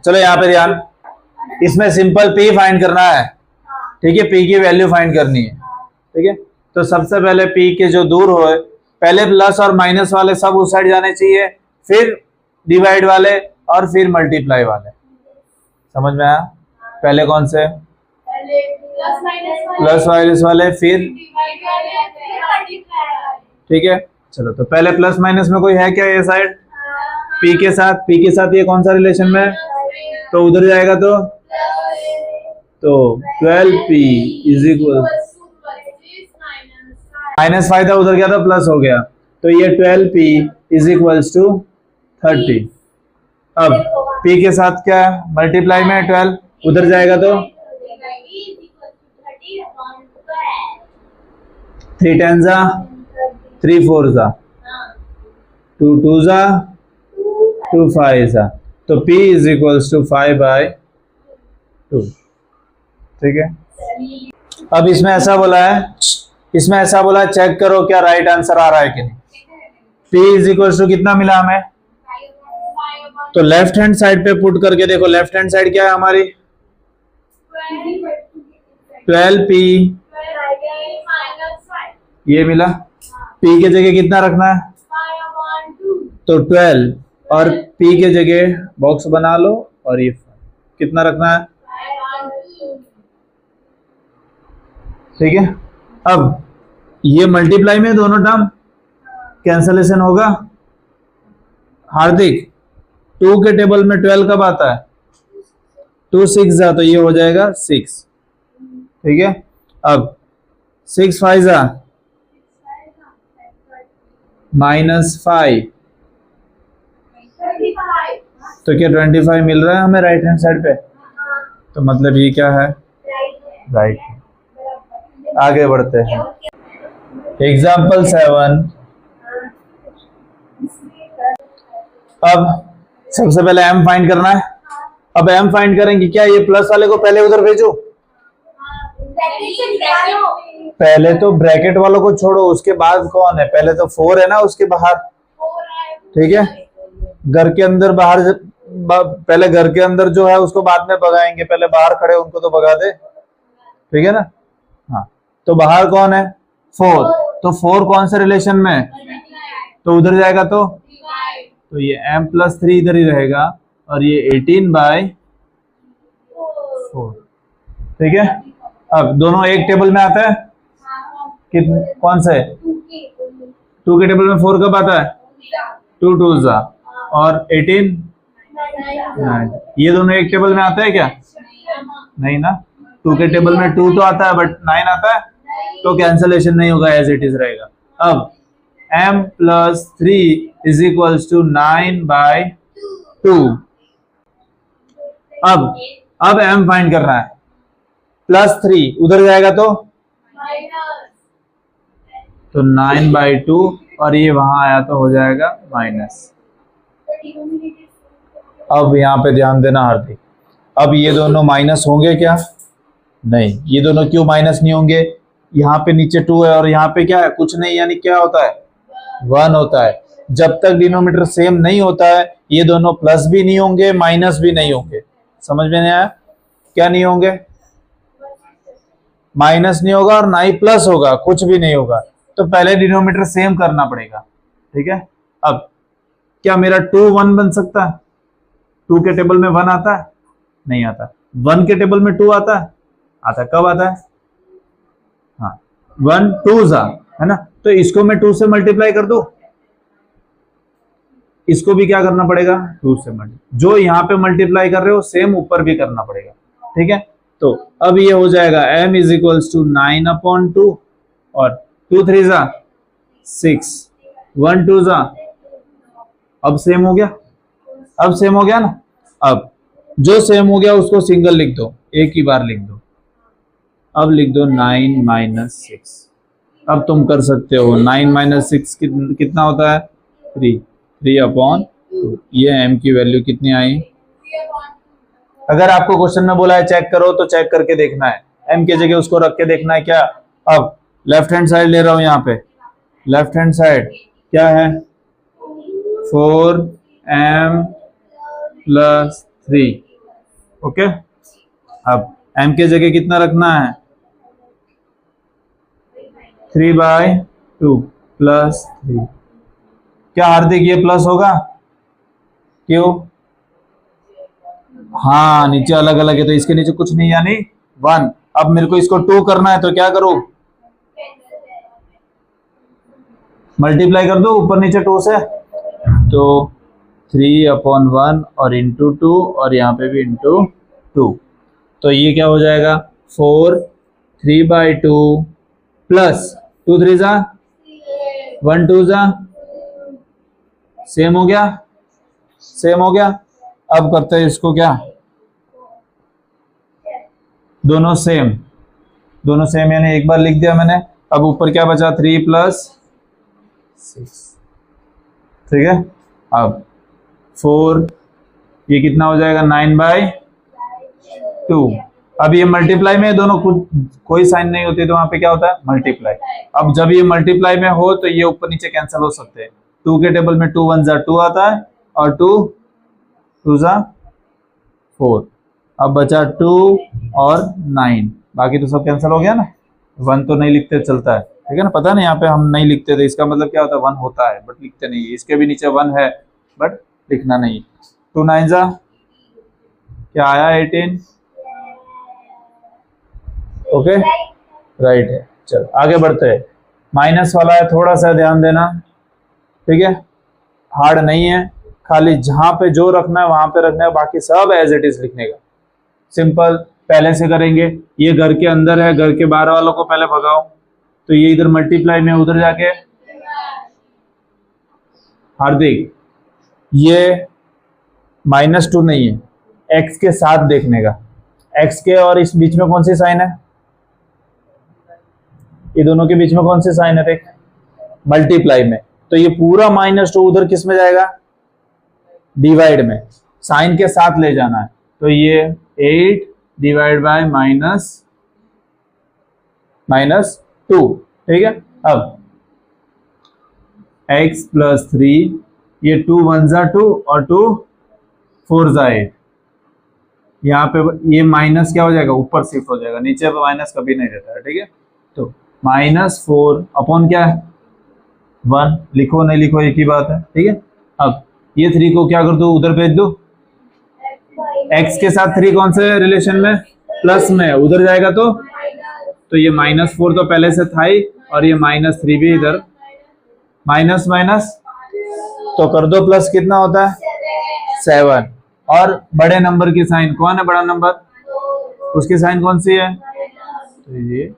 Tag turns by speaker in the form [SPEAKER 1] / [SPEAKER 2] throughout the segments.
[SPEAKER 1] चलो यहाँ पे ध्यान, इसमें सिंपल पी फाइंड करना है, ठीक है, पी की वैल्यू फाइंड करनी है, ठीक है। तो सबसे पहले पी के जो दूर हो, पहले प्लस और माइनस वाले सब उस साइड जाने चाहिए, फिर डिवाइड वाले और फिर मल्टीप्लाई वाले। समझ में आया? पहले कौन से? प्लस माइनस वाले, फिर ठीक है। चलो तो पहले प्लस माइनस में कोई है क्या ये साइड? पी के साथ, पी के साथ ये कौन सा रिलेशन में है? तो उधर जाएगा तो 12p इज इक्वल, माइनस 5 था उधर गया तो प्लस हो गया, तो ये 12p इज इक्वल्स टू 30। अब p के साथ क्या मल्टीप्लाई में 12, उधर जाएगा तो 3 10 जा, 3 4 जा, 2 2 जा, 2 5 जा, तो p इज इक्वल्स टू 5/2, ठीक है। अब इसमें ऐसा बोला है, इसमें ऐसा बोला चेक करो क्या राइट आंसर आ रहा है कि नहीं। p इज इक्वल्स टू कितना मिला हमें? तो लेफ्ट हैंड साइड पे पुट करके देखो, लेफ्ट हैंड साइड क्या है हमारी? 12p, ये मिला। p के जगह कितना रखना है? तो 12, और p के जगह बॉक्स बना लो, और ये कितना रखना है? ठीक है। अब ये मल्टीप्लाई में दोनों टर्म कैंसलेशन होगा। हार्दिक 2 के टेबल में 12 कब आता है? 2 6 जा, तो ये हो जाएगा 6, ठीक है। अब 6 5 जा -5, तो क्या 25 मिल रहा है हमें राइट हैंड साइड पे? तो मतलब ये क्या है? राइट। आगे बढ़ते हैं। एग्जाम्पल 7। अब सबसे पहले m फाइंड करना है। अब m फाइंड करेंगे क्या? ये प्लस वाले को पहले उधर भेजो, पहले तो ब्रैकेट वालों को छोड़ो, उसके बाद कौन है? पहले तो 4 है ना उसके बाहर, ठीक है। घर के अंदर बाहर, पहले घर के अंदर जो है उसको बाद में भगाएंगे, पहले बाहर खड़े उनको तो भगा दे, ठीक है ना। हाँ, तो बाहर कौन है? 4, तो 4 कौन से रिलेशन में है? तो उधर जाएगा तो ये m+3 इधर ही रहेगा, और ये 18/4, ठीक है। अब दोनों एक टेबल में आता है, कौन से? 2 के टेबल में 4 कब आता है? 2 2 जा, और 18 9, ये दोनों एक टेबल में आता है क्या? नहीं ना। 2 के टेबल में 2 तो आता है, बट 9 आता है, तो कैंसलेशन नहीं होगा, एज इट इज रहेगा। अब m+3 इज इक्वल्स टू 9/2। अब m फाइंड करना है। +3 उधर जाएगा तो 9/2, और ये वहां आया तो हो जाएगा माइनस। अब यहाँ पे ध्यान देना हार्दिक, अब ये दोनों माइनस होंगे क्या? नहीं। ये दोनों क्यों माइनस नहीं होंगे? यहाँ पे नीचे 2 है और यहाँ पे क्या है? कुछ नहीं, यानी क्या होता है? 1 होता है। जब तक डिनोमिनेटर सेम नहीं होता है, ये दोनों प्लस भी नहीं होंगे, माइनस भी नहीं होंगे। समझ में नहीं आया? क्या नहीं होंगे? माइनस नहीं होगा और ना ही प्लस होगा, कुछ भी नहीं होगा। तो पहले डिनोमिनेटर सेम करना पड़ेगा, ठीक है। अब क्या मेरा 2 1 बन सकता है? 2 के टेबल में 1 आता है? नहीं आता। 1 के टेबल में 2 आता है? आता। कब आता है? हाँ, 1 2 जा, है ना। तो इसको मैं 2 से मल्टीप्लाई कर दूं, इसको भी क्या करना पड़ेगा? 2 से मल्टीप्लाई। जो यहाँ पे मल्टीप्लाई कर रहे हो सेम ऊपर भी करना पड़ेगा, ठीक है। तो अब ये हो जाएगा m इज इक्वल्स टू 9/2, और 2 3 जा 6, 1 2 जा, अब सेम हो गया। अब सेम हो गया ना। अब जो सेम हो गया उसको सिंगल लिख दो, एक ही बार लिख दो। अब लिख दो 9 - 6। अब तुम कर सकते हो 9 - 6 कितना होता है? 3/2। ये m की वैल्यू कितनी आई? अगर आपको क्वेश्चन में बोला है चेक करो, तो चेक करके देखना है, m की जगह उसको रख के देखना है क्या। अब लेफ्ट हैंड साइड ले रहा हूं, यहाँ पे लेफ्ट हैंड साइड क्या है? 4m + 3, ओके, अब m के जगह कितना रखना है, 3/2 प्लस 3। क्या हार्दिक ये प्लस होगा, क्यों, हाँ नीचे अलग अलग है तो इसके नीचे कुछ नहीं यानी 1। अब मेरे को इसको 2 करना है तो क्या करूं, मल्टीप्लाई कर दो ऊपर नीचे 2 से, तो 3/1 और इंटू 2 और यहाँ पे भी इंटू 2, तो ये क्या हो जाएगा 4, 3/2 प्लस 2 3 जा 1 2 जा, सेम हो गया, सेम हो गया। अब करते हैं इसको क्या, दोनों सेम, दोनों सेम यानी एक बार लिख दिया मैंने। अब ऊपर क्या बचा 3 + 6, ठीक है। अब 4, ये कितना हो जाएगा 9/2। अब ये मल्टीप्लाई में दोनों कोई साइन नहीं होती तो वहां पे क्या होता है मल्टीप्लाई। अब जब ये मल्टीप्लाई में हो तो ये ऊपर नीचे कैंसिल हो सकते हैं। 2 के टेबल में 2 1 जा 2 आता है और 2 2 जा 4। अब बचा 2 और 9, बाकी तो सब कैंसिल हो गया ना। 1 तो नहीं लिखते चलता है, ठीक है ना, पता नहीं यहाँ पे हम नहीं लिखते थे, इसका मतलब क्या होता है 1 होता है बट लिखते नहीं है। इसके भी नीचे 1 है बट लिखना नहीं। 2 9 जा क्या आया 18, ओके राइट है। चलो आगे बढ़ते हैं, माइनस वाला है थोड़ा सा ध्यान देना, ठीक है, हार्ड नहीं है, खाली जहां पे जो रखना है वहां पे रखना है, बाकी सब एज इट इज लिखने का। सिंपल पहले से करेंगे, ये घर के अंदर है, घर के बाहर वालों को पहले भगाओ, तो ये इधर मल्टीप्लाई में उधर जाके हार्दिक ये -2 नहीं है, x के साथ देखने का। x के और इस बीच में कौन सी साइन है, ये दोनों के बीच में कौन सी साइन है, देख मल्टीप्लाई में, तो ये पूरा -2 उधर किस में जाएगा डिवाइड में, साइन के साथ ले जाना है। तो ये 8 डिवाइड बाय -2, ठीक है। अब x + 3, ये 2 1 जा 2 और 2 4 जा 8, यहाँ पे ये माइनस क्या हो जाएगा ऊपर शिफ्ट हो जाएगा, नीचे पे माइनस कभी नहीं रहता है, ठीक है। तो -4 अपॉन क्या है 1, लिखो नहीं लिखो एक ही बात है, ठीक है। अब ये 3 को क्या कर दो उधर भेज दो, x के साथ 3 कौन से रिलेशन में प्लस में, उधर जाएगा तो ये -4 तो पहले से था ही और ये -3 भी इधर माइनस माइनस तो कर दो प्लस, कितना होता है 7। और बड़े नंबर की साइन कौन है, बड़ा नंबर उसकी साइन कौन सी है, तो ये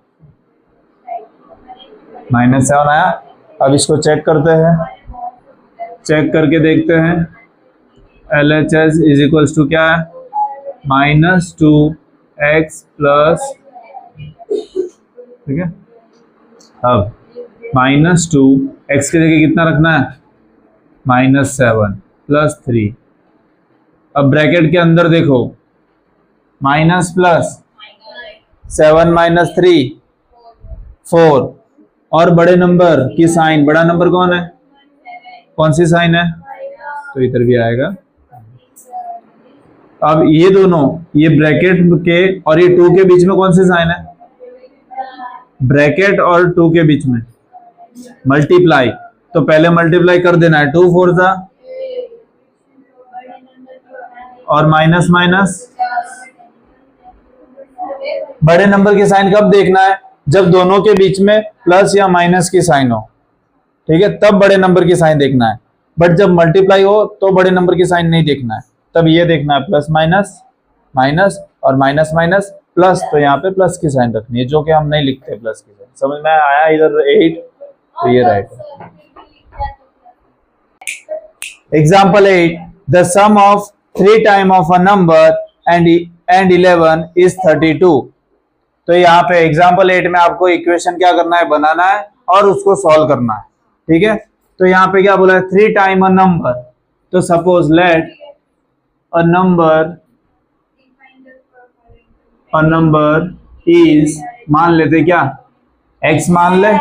[SPEAKER 1] -7 आया। अब इसको चेक करते हैं, चेक करके देखते हैं LHS = क्या है -2x प्लस, ठीक है। अब -2x की जगह कितना रखना है -7 + 3। अब ब्रैकेट के अंदर देखो माइनस प्लस 7 - 3 4, और बड़े नंबर की साइन, बड़ा नंबर कौन है, कौन सी साइन है, तो इधर भी आएगा। अब ये दोनों, ये ब्रैकेट के और ये 2 के बीच में कौन सी साइन है, ब्रैकेट और 2 के बीच में मल्टीप्लाई, तो पहले मल्टीप्लाई कर देना है 2 4 जा और माइनस माइनस। बड़े नंबर की साइन कब देखना है, जब दोनों के बीच में प्लस या माइनस की साइन हो, ठीक है, तब बड़े नंबर की साइन देखना है। बट जब मल्टीप्लाई हो तो बड़े नंबर की साइन नहीं देखना है, तब ये देखना है प्लस माइनस माइनस और माइनस माइनस प्लस, तो यहाँ पे प्लस की साइन रखनी है, जो कि हम नहीं लिखते प्लस की साइन। समझ में आया, इधर 8 तो ये राइट है। Example 8, the sum of 3 time of a number and 11 is 32। तो यहाँ पे एग्जाम्पल 8 में आपको इक्वेशन क्या करना है, बनाना है और उसको सॉल्व करना है, ठीक है। तो यहाँ पे क्या बोला है 3 टाइम अ नंबर, तो suppose let a number is, मान लेते क्या x मान ले,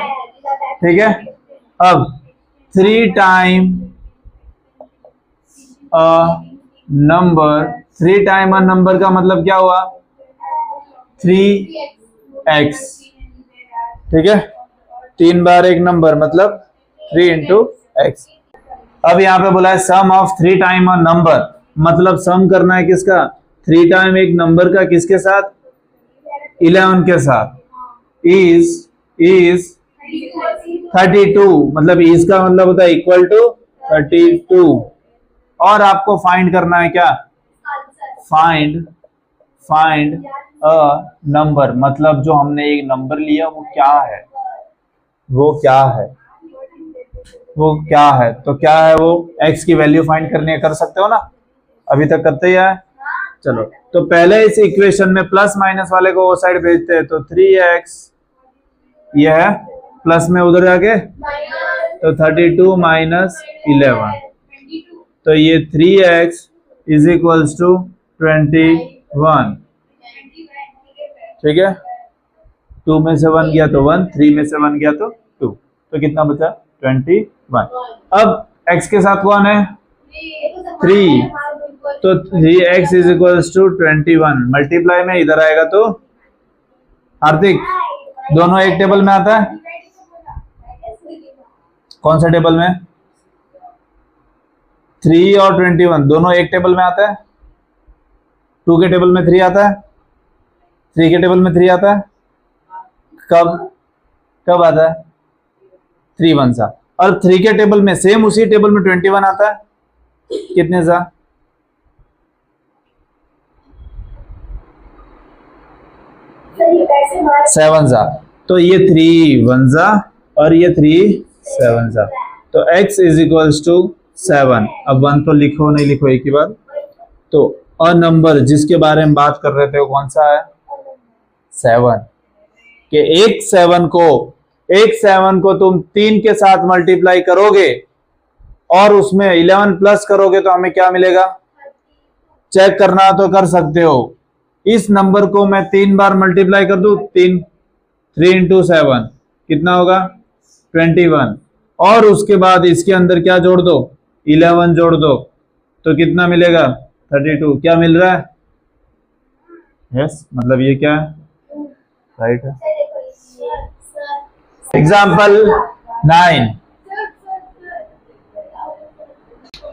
[SPEAKER 1] ठीक है। अब 3 time a number 3 time a number का मतलब क्या हुआ? 3x, ठीक है, 3 बार एक नंबर मतलब 3 इंटू एक्स। अब यहाँ पे बोला है सम ऑफ 3 टाइम अ नंबर, मतलब सम करना है किसका? 3 टाइम एक नंबर का, किसके साथ? 11 के साथ। इज 32, मतलब इज का मतलब होता है इक्वल टू 32। और आपको फाइंड करना है क्या? फाइंड अ नंबर, मतलब जो हमने एक नंबर लिया वो क्या है, वो क्या है, वो क्या है, तो क्या है वो? x की वैल्यू फाइंड करनी है, कर सकते हो ना, अभी तक करते ही है। चलो, तो पहले इस इक्वेशन में प्लस माइनस वाले को वो साइड भेजते हैं, तो 3x ये है, प्लस में उधर जाके तो 32 माइनस 11, तो ये 3x इज इक्वल्स टू 21, ठीक है। 2 में से 1 गया तो 1, 3 में से 1 गया तो 2, तो कितना बचा? 21। अब x के साथ कौन है? 3, तो 3x is equals to 21, multiply में इधर आएगा तो हार्दिक दोनों एक टेबल में आता है, कौन सा टेबल में? 3 और 21 दोनों एक टेबल में आता है। 2 के टेबल में 3 आता है, 3 के टेबल में 3 आता है, कब आता है? 3 1 सा, और 3 के टेबल में सेम उसी टेबल में 21 आता है, कितने सा? 7 सा, तो ये 3 1 सा और ये 3 7 सा, तो x इज इक्वल्स टू 7। अब 1 तो लिखो नहीं लिखो एक ही बार। तो अ नंबर जिसके बारे में बात कर रहे थे वो कौन सा है? 7, कि एक 7 को तुम 3 के साथ मल्टीप्लाई करोगे और उसमें 11 प्लस करोगे तो हमें क्या मिलेगा? चेक करना तो कर सकते हो, इस नंबर को मैं 3 बार मल्टीप्लाई कर दूं, 3 इंटू 7 कितना होगा? 21, और उसके बाद इसके अंदर क्या जोड़ दो? 11 जोड़ दो, तो कितना मिलेगा? 32। क्या मिल रहा है? यस, मतलब ये क्या है? राइट है। एग्जाम्पल 9,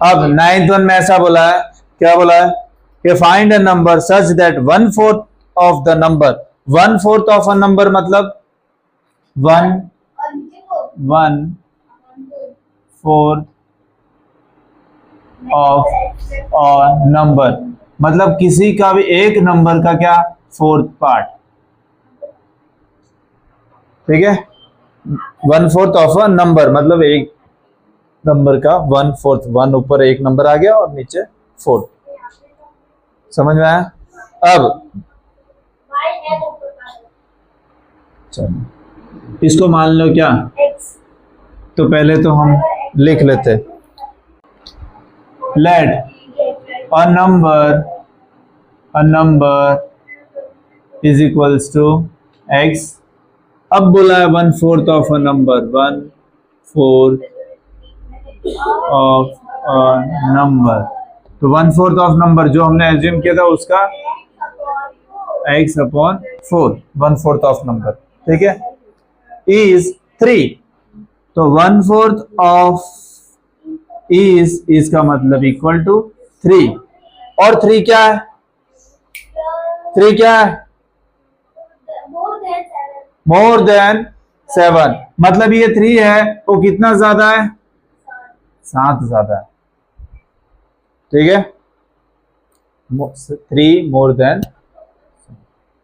[SPEAKER 1] अब 9th वन में ऐसा बोला है, क्या बोला है कि find a number such that 1/4 of the number, 1/4 of a number मतलब 1/4 ऑफ अ नंबर, मतलब किसी का भी एक नंबर का क्या? 4th पार्ट, ठीक है। 1/4 ऑफ अ नंबर मतलब एक नंबर का 1/4, 1 ऊपर एक नंबर आ गया और नीचे 4, समझ में आया? अब चलो इसको मान लो क्या, तो पहले तो हम लिख लेते, let a number is equals to x। अब बोला है 1/4 of a number, 1/4 of a number, तो 1/4 ऑफ नंबर जो हमने एज्यूम किया था उसका x/4, 1/4 ऑफ नंबर, ठीक है, इज 3, तो 1/4 ऑफ इज का मतलब इक्वल टू 3, और 3 क्या है? 3 क्या है? मोर देन 7, मतलब ये 3 है वो कितना ज्यादा है? 7 ज्यादा है, ठीक है, 3 मोर देन,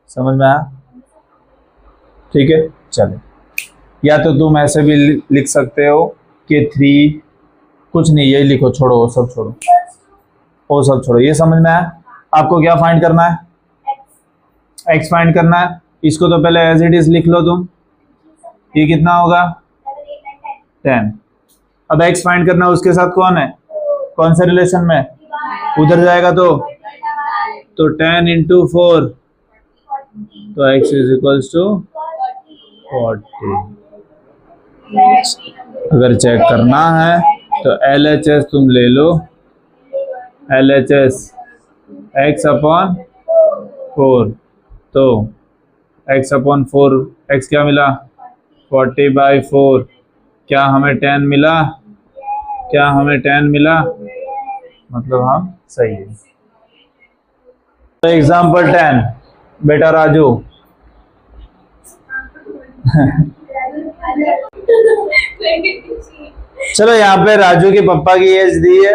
[SPEAKER 1] समझ में आया? ठीक है, चलो, या तो तुम ऐसे भी लिख सकते हो कि 3 कुछ नहीं, यही लिखो, छोड़ो वो सब छोड़ो, वो सब छोड़ो, ये समझ में आया? आपको क्या फाइंड करना है? x फाइंड करना है, इसको तो पहले एज इट इज लिख लो तुम, ये कितना होगा? 10। अब x फाइंड करना है, उसके साथ कौन है, कौन से रिलेशन में? उधर जाएगा तो 10 इंटू 4, तो x इज इक्वल्स टू 40। अगर चेक करना है तो LHS तुम ले लो, LHS x अपॉन 4, तो x अपॉन 4, x क्या मिला 40/4, क्या हमें 10 मिला, क्या हमें 10 मिला, मतलब हम सही है। एग्जाम्पल 10, बेटा राजू चलो यहाँ पे राजू के पापा की एज दी है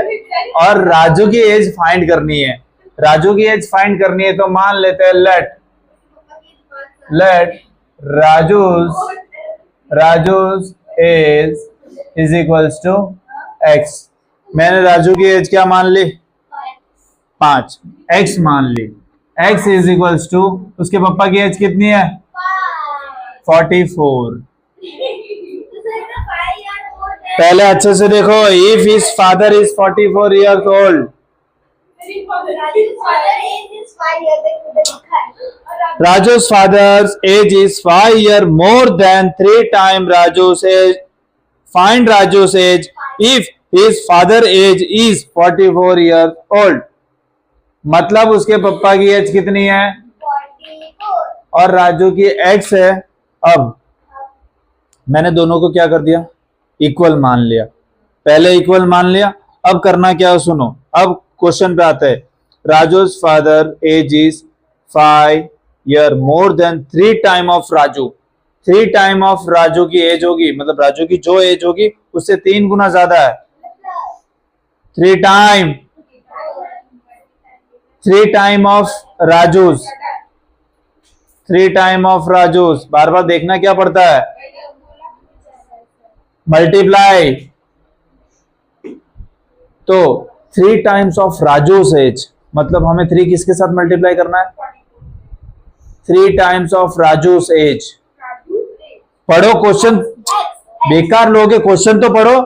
[SPEAKER 1] और राजू की एज फाइंड करनी है। राजू की एज फाइंड करनी है तो मान लेते हैं let Raju's age is equals to x. मैंने राजू की एज क्या मान ली 5, एक्स मान ली, एक्स इज इक्वल्स टू उसके पापा की एज कितनी है 44। पहले अच्छे से देखो, if his father is 44 years old, Raju's father's age is 5 years more than 3 times Raju's age. Find Raju's age if his father's age is 44 years old. मतलब उसके पापा की एज कितनी है 44 और राजू की एक्स है। अब मैंने दोनों को क्या कर दिया इक्वल मान लिया, पहले इक्वल मान लिया। अब करना क्या है सुनो, अब क्वेश्चन पे आता है Raju's father age is 5 years more than 3 times of Raju. 3 times of Raju की एज होगी, मतलब राजू की जो एज होगी उससे 3 गुना ज्यादा है। 3 time of Raju's, 3 time of Raju's. बार बार देखना क्या पड़ता है, मल्टीप्लाई। तो 3 टाइम्स ऑफ राजूस एज, मतलब हमें 3 किसके साथ मल्टीप्लाई करना है 3 टाइम्स ऑफ राजूस एज। पढ़ो क्वेश्चन, बेकार लोगे क्वेश्चन तो पढ़ो।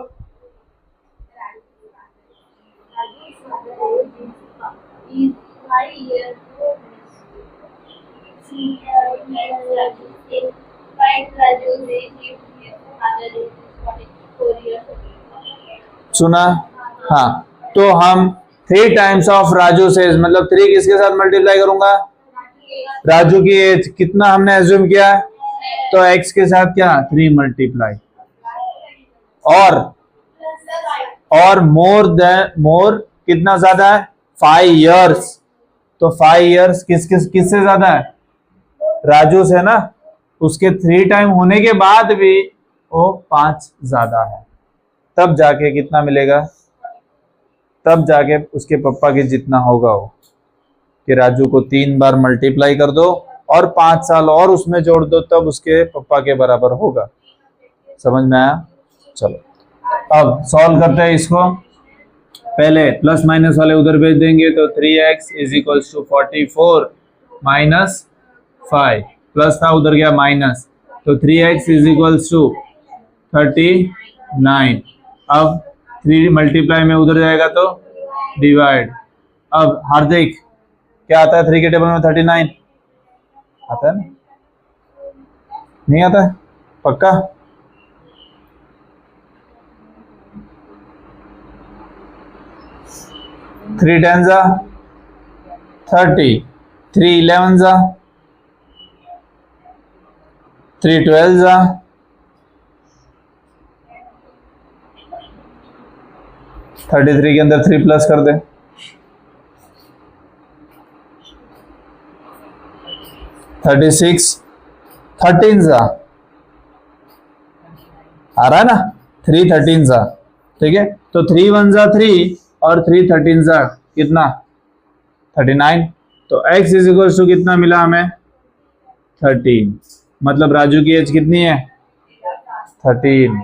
[SPEAKER 1] सुना, हाँ। तो हम 3 टाइम्स ऑफ राजू से मतलब 3 किसके साथ मल्टीप्लाई करूंगा राजू की एज, कितना हमने एज्यूम किया है तो x के साथ क्या 3 मल्टीप्लाई और मोर कितना ज्यादा है 5 years। तो 5 years किससे ज्यादा है राजू से ना, उसके 3 टाइम होने के बाद भी वो 5 ज्यादा है, तब जाके कितना मिलेगा, तब जाके उसके पापा के जितना होगा वो, कि राजू को 3 बार मल्टीप्लाई कर दो और 5 साल और उसमें जोड़ दो तब उसके पापा के बराबर होगा। समझ में आया? चलो अब सॉल्व करते हैं इसको। पहले प्लस माइनस वाले उधर भेज देंगे तो 3x is equals to 44 minus 5, plus था उधर गया माइनस, तो 3x इज इक्वल्स टू 39। अब 3 मल्टीप्लाई में उधर जाएगा तो डिवाइड। अब हार्दिक क्या आता है 3 के टेबल में 39 आता है ना, नहीं आता है पक्का? थ्री 10 जा 30, 3 11 जा 3 12 जा 33 के अंदर 3 प्लस कर दे, 36 13 जा आ रहा है ना, 3 13 जा, ठीक है। तो 3 1 जा 3 और 3 13 जा कितना 39। तो x इज इक्वल टू कितना मिला हमें 13, मतलब राजू की एज कितनी है 13।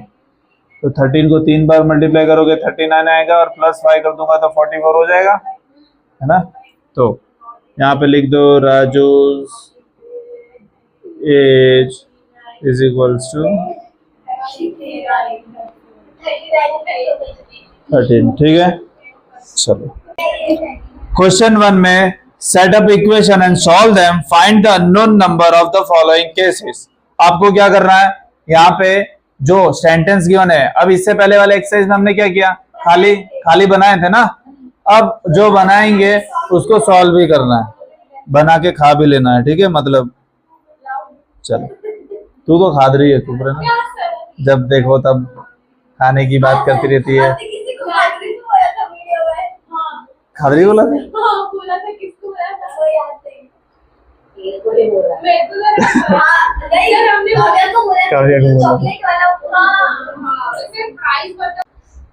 [SPEAKER 1] तो 13 को 3 बार मल्टीप्लाई करोगे 39 आएगा और प्लस 5 कर दूंगा तो 44 हो जाएगा, है ना। तो यहाँ पे लिख दो Raju age is equals to 13, ठीक है। चलो क्वेश्चन 1 में set up equation and solve them, find the unknown number of the following cases. आपको क्या करना है, यहाँ पे जो सेंटेंस गिवन है, अब इससे पहले वाले एक्सरसाइज में हमने क्या किया, खाली बनाए थे ना, अब जो बनाएंगे उसको सॉल्व भी करना है, बना के खा भी लेना है, ठीक है। मतलब चलो, तू तो खा रही है, चुप रहना, जब देखो तब खाने की बात करती रहती है। खादरी बोला था?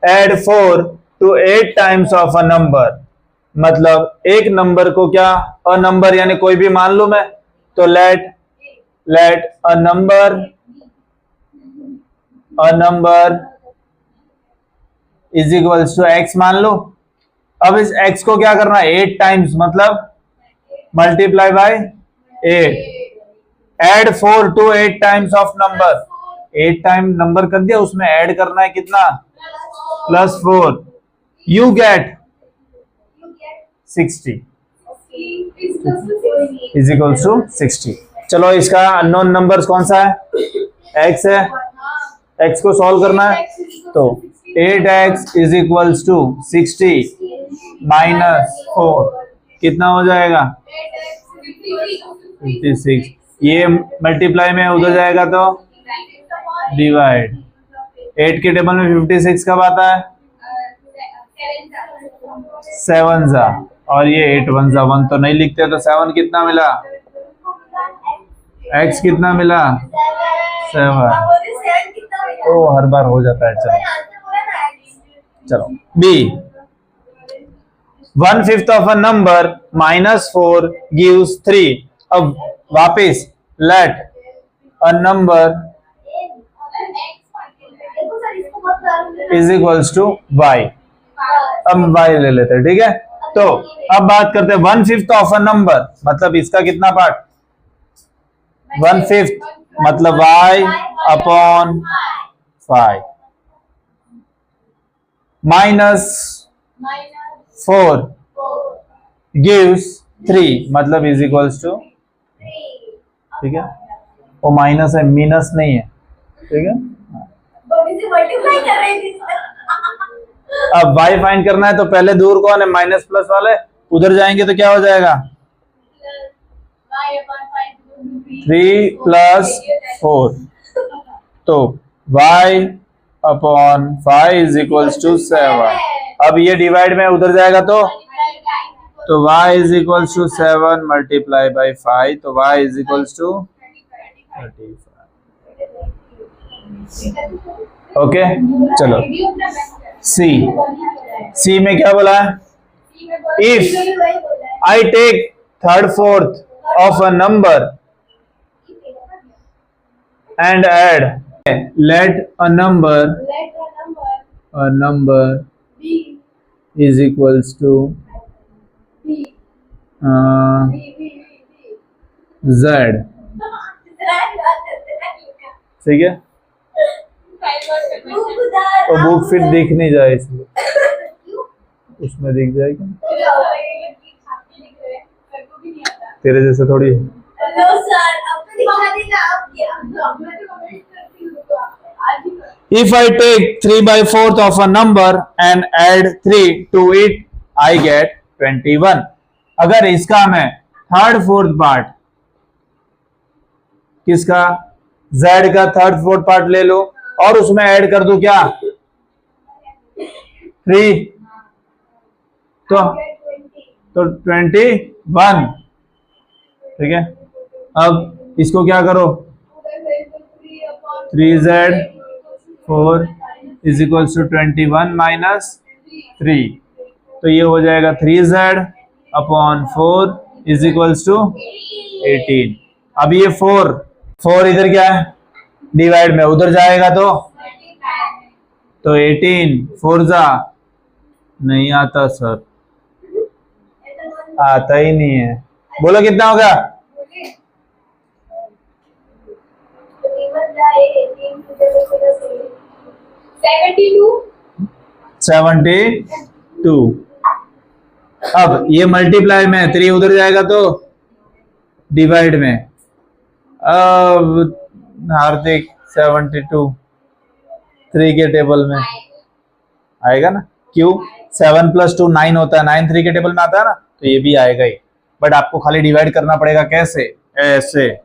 [SPEAKER 1] Add 4 to 8 times of a number, मतलब एक नंबर को क्या, अ नंबर यानी कोई भी मान लूं मैं, तो let a number is equals to x मान लो। अब इस x को क्या करना है, 8 टाइम्स, मतलब multiply by 8। Add 4 to 8 times of number, 8 time number कर दिया, उसमें ऐड करना है कितना, +4, you get 60 is equals to 60। चलो इसका अननोन नंबर कौन सा है, x है, x को सॉल्व करना है, तो 8x इज इक्वल्स टू 60 -4 कितना हो जाएगा, 56। ये मल्टीप्लाई में उधर जाएगा तो डिवाइड, 8 के टेबल में 56 कब आता है, 7 जा, और ये 8 1 जा 1 तो नहीं लिखते, तो 7 कितना मिला, x कितना मिला, 7। ओ हर बार हो जाता है। चलो B, 1/5 of a number -4 gives 3। अब वापिस let a number is equals to y। अब y ले लेते हैं, ठीक है। तो अब बात करते हैं 1/5 ऑफ अ नंबर, मतलब इसका कितना पार्ट, 1/5 मतलब y अपॉन 5 -4 गिव्स 3, मतलब इज इक्वल्स टू, ठीक है, वो माइनस है, मीनस नहीं है, ठीक है। अब y फाइंड करना है, तो पहले दूर कौन है, माइनस प्लस वाले, उधर जाएंगे तो क्या हो जाएगा, 3 + 4, तो y upon 5 is equals to 7। अब ये डिवाइड में उधर जाएगा तो y is equals to 7 multiply by 5, तो y is equals to 35। Okay चलो सी में क्या बोला है, if I take 3/4 of a number and add, let a number is equals to z, ठीक है। तो बुक फिर दिख नहीं जाए, इसलिए उसमें दिख जाएगा, तेरे जैसे थोड़ी। If I take 3/4 of a number and add 3 to it, I get 21। अगर इसका मैं 3/4 पार्ट, किसका, z का 3/4 पार्ट ले लो और उसमें ऐड कर दो क्या, 3, तो 21, ठीक है। अब इसको क्या करो, 3z4 इज इक्वल्स टू 21 - 3, तो ये हो जाएगा 3z upon 4 is equals to 18। अब ये 4 इधर क्या है, डिवाइड में उधर जाएगा तो 18 4 जा, नहीं आता सर, आता ही नहीं है, बोलो कितना होगा, 72। अब ये मल्टीप्लाई में 3 उधर जाएगा तो डिवाइड में, अब हार्दिक 72 3 के टेबल में आएगा ना, क्यों? 7 + 2 9 होता है, 9 3 के टेबल में आता है ना, तो ये भी आएगा ही, बट आपको खाली डिवाइड करना पड़ेगा। कैसे? ऐसे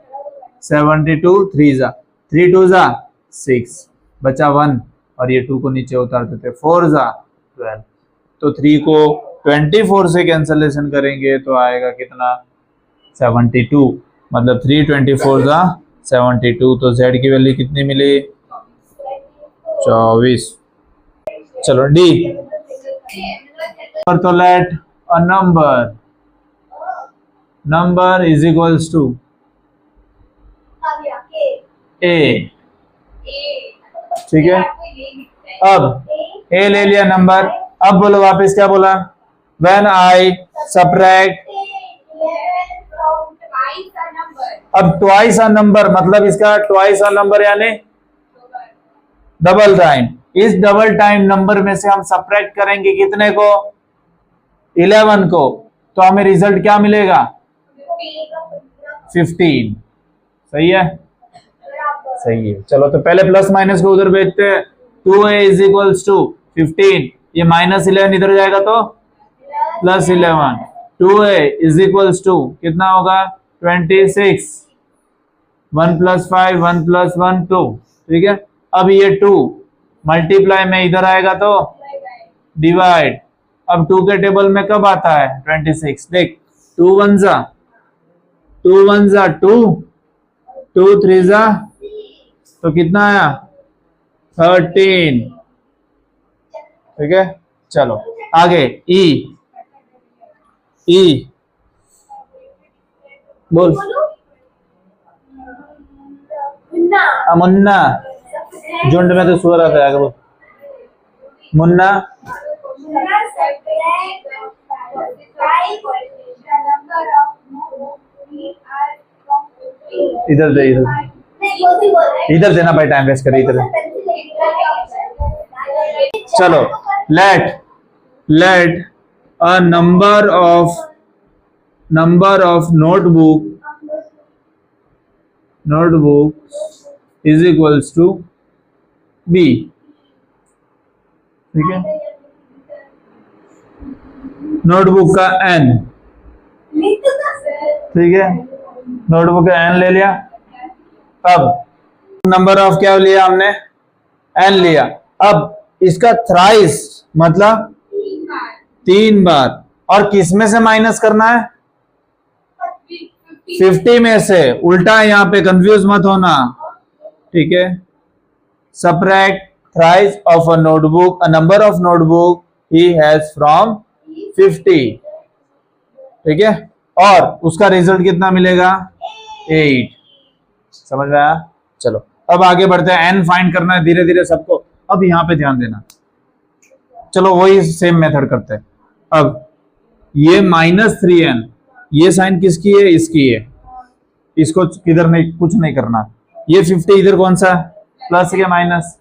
[SPEAKER 1] 72 3 जा 3 2 जा 6 बचा 1 और ये 2 को नीचे उतार देते 4 जा 12। तो 3 को 24 से कैंसलेशन करेंगे तो आएगा कितना? 72। मतलब 3 24 जा 72। तो z की वैल्यू कितनी मिली? 24। चलो डी। तो let a number is equals to a. ठीक है, अब ए ले लिया नंबर। अब बोलो वापस, क्या बोला? व्हेन आई सब्ट्रैक्ट, अब ट्वाइस अ नंबर, मतलब इसका ट्वाइस अ नंबर यानी डबल टाइम। इस डबल टाइम नंबर में से हम सब्ट्रैक्ट करेंगे कितने को? 11 को, तो हमें रिजल्ट क्या मिलेगा? 15। सही है, सही है। चलो तो पहले प्लस माइनस को उधर भेजते हैं। 2a इज इक्वल्स टू 15, ये -11 इधर जाएगा तो +11। 2a इज इक्वल्स टू कितना होगा? 26। 1 + 5 1 + 1 2। ठीक है, अब ये 2 मल्टीप्लाई में इधर आएगा तो डिवाइड। अब 2 के टेबल में कब आता है? 26। देख 2 1 जा 2 2 3 जा, तो कितना आया? 13। ठीक है, चलो आगे ई बोल। मुन्ना, झुंड में तो सुअर आता है। आगे बोल। मुन्ना इधर दे, इधर देना भाई, टाइम वेस्ट करे इधर। चलो let a number of notebook is equals to B. ठीक है, नोटबुक का n। ठीक है, नोटबुक का n ले लिया। अब नंबर ऑफ क्या लिया हमने? n लिया। अब इसका थ्राइस मतलब 3 बार, और किस में से माइनस करना है? 50 में से। उल्टा है यहाँ पे, कंफ्यूज मत होना। ठीक है, subtract thrice of a number of notebook he has from 50। ठीक है, और उसका रिजल्ट कितना मिलेगा? 8। समझ में आया? चलो अब आगे बढ़ते हैं। n फाइंड करना है धीरे धीरे सबको। अब यहाँ पे ध्यान देना। चलो वही सेम मेथड करते हैं। अब ये -3n, ये साइन किसकी है? इसकी है। इसको किधर नहीं, कुछ नहीं करना। ये 50 इधर कौन सा? प्लस है क्या माइनस?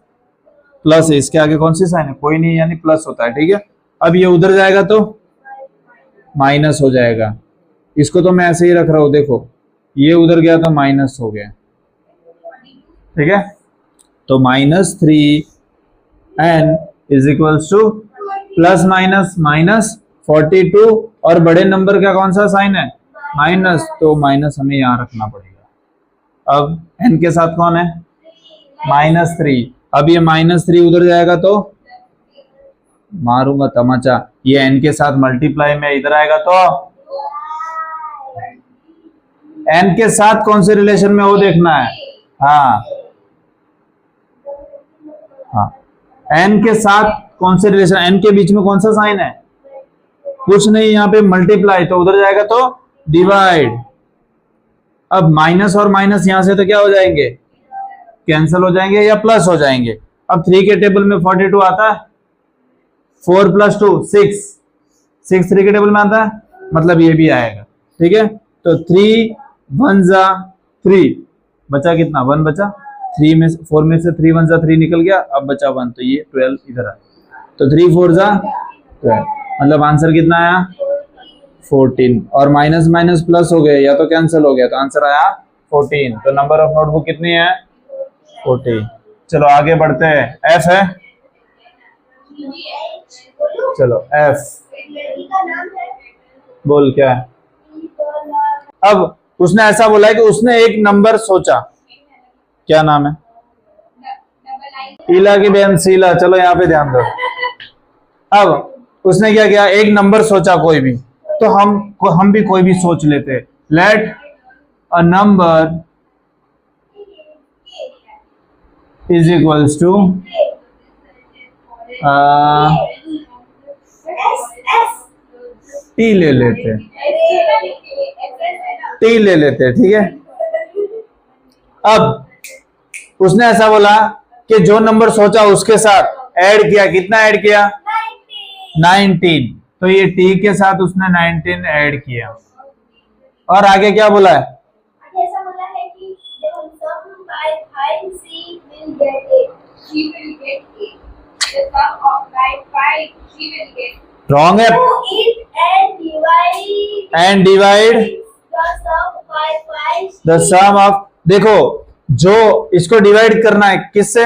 [SPEAKER 1] प्लस है। इसके आगे कौन सी साइन है? कोई नहीं, यानी प्लस होता है। ठीक है, अब ये उधर जाएगा तो माइनस हो जाएगा। इसको तो मैं ऐसे ही रख रहा हूं, देखो ये उधर गया तो माइनस हो गया। ठीक है, तो -3n is equals two plus minus -42, और बड़े नंबर का कौन सा साइन है? माइनस, तो माइनस हमें यहां रखना पड़ेगा। अब n के साथ कौन है? -3। अब ये -3 उधर जाएगा तो मारूंगा तमाचा। ये n के साथ मल्टीप्लाई में इधर आएगा तो n के साथ कौन से रिलेशन में वो देखना है। हाँ n के साथ कौन से रिलेशन, n के बीच में कौन सा साइन है? कुछ नहीं, यहाँ पे मल्टीप्लाई, तो उधर जाएगा तो डिवाइड। अब माइनस और माइनस यहां से तो क्या हो जाएंगे? कैंसिल हो जाएंगे या प्लस हो जाएंगे। अब 3 के टेबल में 42 आता है। 4 + 2 6 3 के टेबल में आता है, मतलब ये भी आएगा। ठीक है, तो 3 1 जा 3, बचा कितना? 1 बचा। 4 में से 3 1 जा 3 निकल गया, अब बचा 1, तो ये 12 इधर आया। तो 3 4 जा 12, मतलब आंसर कितना आया? 14। और माइनस माइनस प्लस हो गए, या तो कैंसिल हो गया, तो आंसर आया 14। तो नंबर ऑफ नोटबुक कितनी है? 14। चलो आगे बढ़ते हैं। एफ है चलो एफ, बोल क्या है। अब उसने ऐसा बोला है कि उसने एक नंबर सोचा, क्या नाम है, ईला की बहन शीला, चलो यहाँ पे ध्यान दो। अब उसने क्या किया, एक नंबर सोचा कोई भी, तो हम भी कोई भी सोच लेते। Let a number is equals to T ले लेते, टी ले लेते, ठीक है। अब उसने ऐसा बोला कि जो नंबर सोचा उसके साथ ऐड किया, कितना ऐड किया, 19, तो ये टी के साथ उसने 19 ऐड किया। और आगे क्या बोला है,
[SPEAKER 2] ऐसा बोला है कि जब हम sum by 5c will get 8, she will get 8. The sum of by 5 she will get.
[SPEAKER 1] Wrong है,
[SPEAKER 2] Do it and
[SPEAKER 1] divide
[SPEAKER 2] the sum by 5.
[SPEAKER 1] The sum of, देखो जो इसको डिवाइड करना है किससे,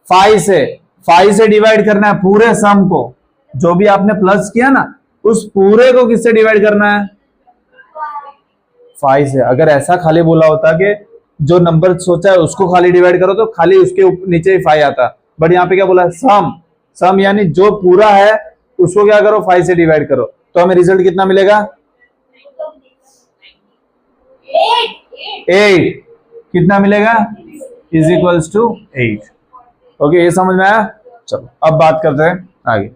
[SPEAKER 1] 5 से, 5 से डिवाइड करना है पूरे सम को, जो भी आपने प्लस किया ना उस पूरे को किससे डिवाइड करना है, 5 से। अगर ऐसा खाली बोला होता कि जो नंबर सोचा है उसको खाली डिवाइड करो तो खाली उसके नीचे ही 5 आता, बट यहाँ पे क्या बोला, सम, सम यानी जो पूरा है उसको क्या करो, 5 से डिवाइड करो, तो हमें रिजल्ट कितना मिलेगा, 8, कितना मिलेगा, इज इक्वल्स टू 8। ओके, ये समझ में आया। चलो अब बात करते हैं आगे।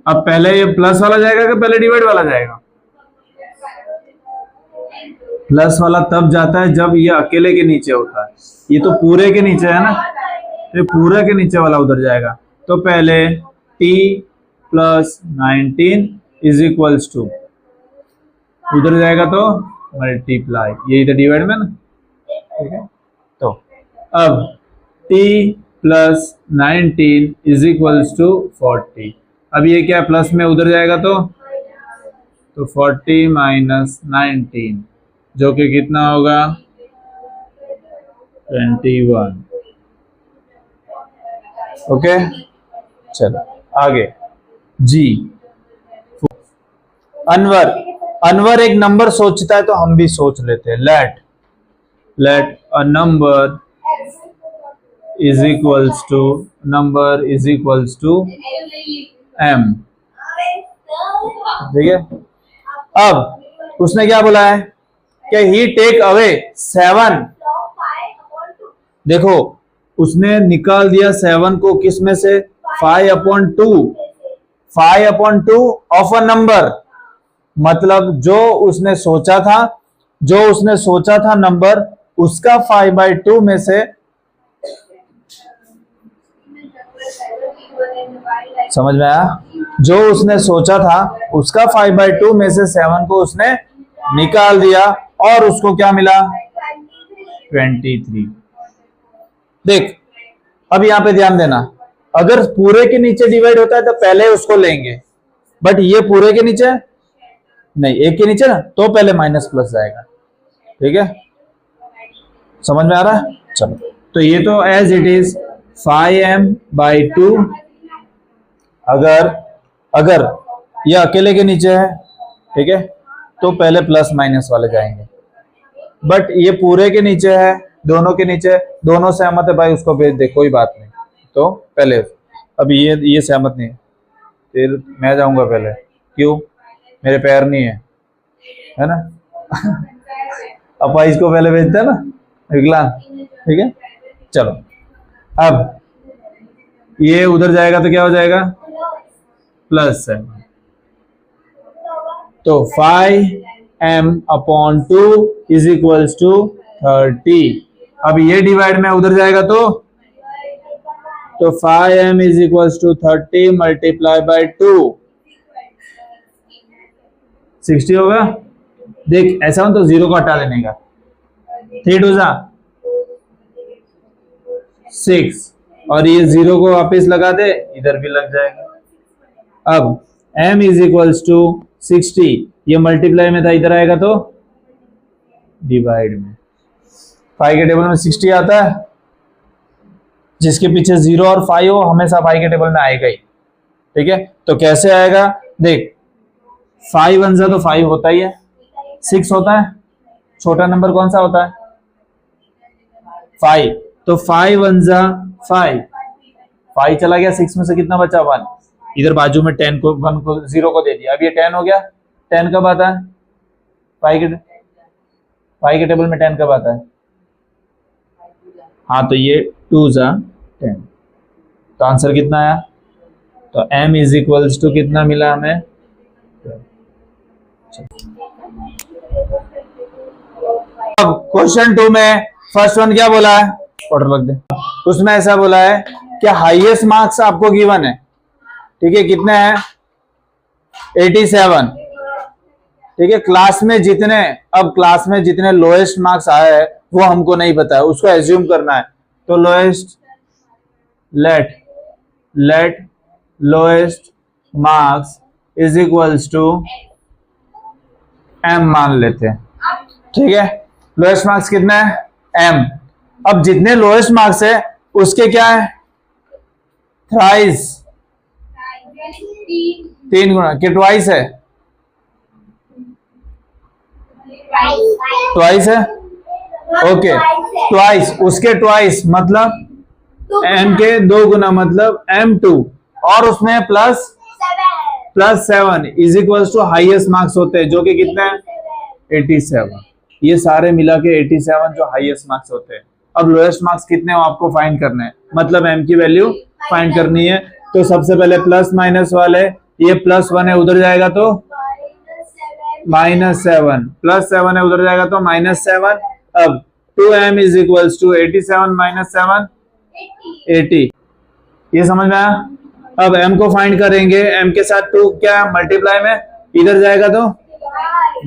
[SPEAKER 1] अब पहले ये प्लस वाला जाएगा कि पहले डिवाइड वाला जाएगा, प्लस वाला तब जाता है जब ये अकेले के नीचे होता है, ये तो पूरे के नीचे है ना, ये पूरे के नीचे वाला उधर जाएगा। तो पहले t plus 19 is equals to, उधर जाएगा तो मल्टीप्लाई, ये इधर डिवाइड में ना, ठीक है। तो अब t plus 19 is equals to 40, अब ये क्या प्लस में उधर जाएगा तो 40 माइनस 19 जो कि कितना होगा, 21। ओके, चलो आगे जी। अनवर एक नंबर सोचता है तो हम भी सोच लेते हैं। Let a number is equals to, number is equals to m, ठीक है। अब उसने क्या बोला है कि ही टेक अवे 7, देखो उसने निकाल दिया 7 को किस में से, 5/2, 5/2 ऑफ अ नंबर, मतलब जो उसने सोचा था नंबर उसका 5/2 में से, समझ में आया, जो उसने सोचा था उसका 5/2 में से 7 को उसने निकाल दिया और उसको क्या मिला, 23। देख अब यहां पे ध्यान देना, अगर पूरे के नीचे डिवाइड होता है तो पहले उसको लेंगे, बट ये पूरे के नीचे नहीं, एक के नीचे ना, तो पहले माइनस प्लस जाएगा, ठीक है, समझ में आ रहा है। चलो तो ये तो एज इट इज 5m/2, अगर ये अकेले के नीचे है, ठीक है, तो पहले प्लस माइनस वाले जाएंगे, बट ये पूरे के नीचे है, दोनों के नीचे, दोनों सहमत है भाई उसको भेज दे, कोई बात नहीं, तो पहले अब ये सहमत नहीं है, फिर मैं जाऊंगा पहले, क्यों, मेरे पैर नहीं है ना अपा इसको पहले भेजते है ना, विकलांग, ठीक है। चलो अब ये उधर जाएगा तो क्या हो जाएगा, +7, तो 5m/2 इज इक्वल्स टू 30। अब ये डिवाइड में उधर जाएगा तो 5m is equals to 30 multiply by 2, 60 होगा। देख ऐसा हो तो 0 को हटा देने का, 3 2 6, और ये 0 को वापस लगा दे, इधर भी लग जाएगा। अब m इज इक्वल्स टू 60, ये मल्टीप्लाई में था, इधर आएगा तो डिवाइड में, पाई के टेबल में 60 आता है, जिसके पीछे 0 और 5 हो हमेशा पाई के टेबल में आएगा ही, ठीक है, तो कैसे आएगा देख, 5 वन जा तो 5 होता ही है, 6 होता है, छोटा नंबर कौन सा होता है 5, तो 5 वन जा 5, 5 चला गया, 6 में से कितना बचा 1, इधर बाजू में 10 को 1 को 0 को दे दिया, अब ये 10 हो गया, 10 कब आता है 5 के टेबल में 10 कब आता है, हाँ तो ये 2 जा 10, तो आंसर कितना आया, तो m इज इक्वल्स टू कितना मिला हमें, अब क्वेश्चन 2 में फर्स्ट वन क्या बोला है, ऑर्डर रख दे, उसमें ऐसा बोला है कि हाईएस्ट मार्क्स आपको गिवन है, ठीक है, कितने हैं 87, ठीक है, क्लास में जितने, अब क्लास में जितने लोएस्ट मार्क्स आए हैं वो हमको नहीं पता है, उसको एज्यूम करना है, तो lowest let lowest marks is equals to m मान लेते हैं, ठीक है, लोएस्ट मार्क्स कितने हैं m, अब जितने लोएस्ट मार्क्स है उसके क्या है थ्राइस, 3 गुना के ट्वाइस है, ट्वाइस है, ओके, ट्वाइस, उसके ट्वाइस मतलब m के 2 गुना मतलब m2, और उसमें plus 7 is equal to highest marks होते हैं जो कि कितने हैं 87, ये सारे मिला के 87 जो हाईएस्ट मार्क्स होते हैं। अब लोएस्ट मार्क्स कितने हो आपको फाइंड करने हैं, मतलब m की वैल्यू फाइंड करनी है, तो सबसे पहले प्लस माइनस वाले, ये +1 है उधर जाएगा तो -7, +7 है उधर जाएगा तो -7, अब 2m इज इक्वल्स टू 87 - 7 80, ये समझ में आया। अब m को फाइंड करेंगे, m के साथ 2 क्या मल्टीप्लाई में, इधर जाएगा तो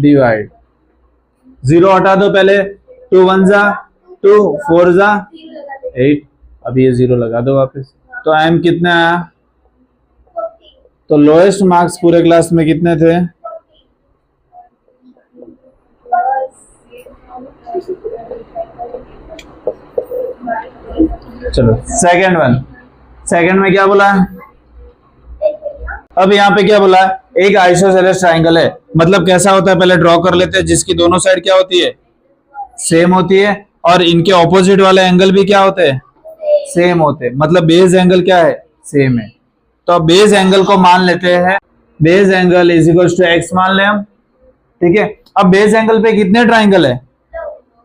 [SPEAKER 1] डिवाइड, 0 हटा दो पहले, 2 1 जा 2, 4 जा 8, अब ये 0 लगा दो वापस, तो m कितना आया, तो लोएस्ट मार्क्स पूरे क्लास में कितने थे, चलो सेकंड में क्या बोला है, अब यहाँ पे क्या बोला है, एक आइसोसेलेस ट्राइंगल है, मतलब कैसा होता है पहले ड्रॉ कर लेते हैं, जिसकी दोनों साइड क्या होती है सेम होती है, और इनके ऑपोजिट वाले एंगल भी क्या होते हैं सेम होते हैं, मतलब बेस एंगल क्या है सेम है, तो अब बेस एंगल को मान लेते हैं, base angle is equal to x मान ले हम, ठीक है। अब बेस एंगल पे कितने ट्राइंगल है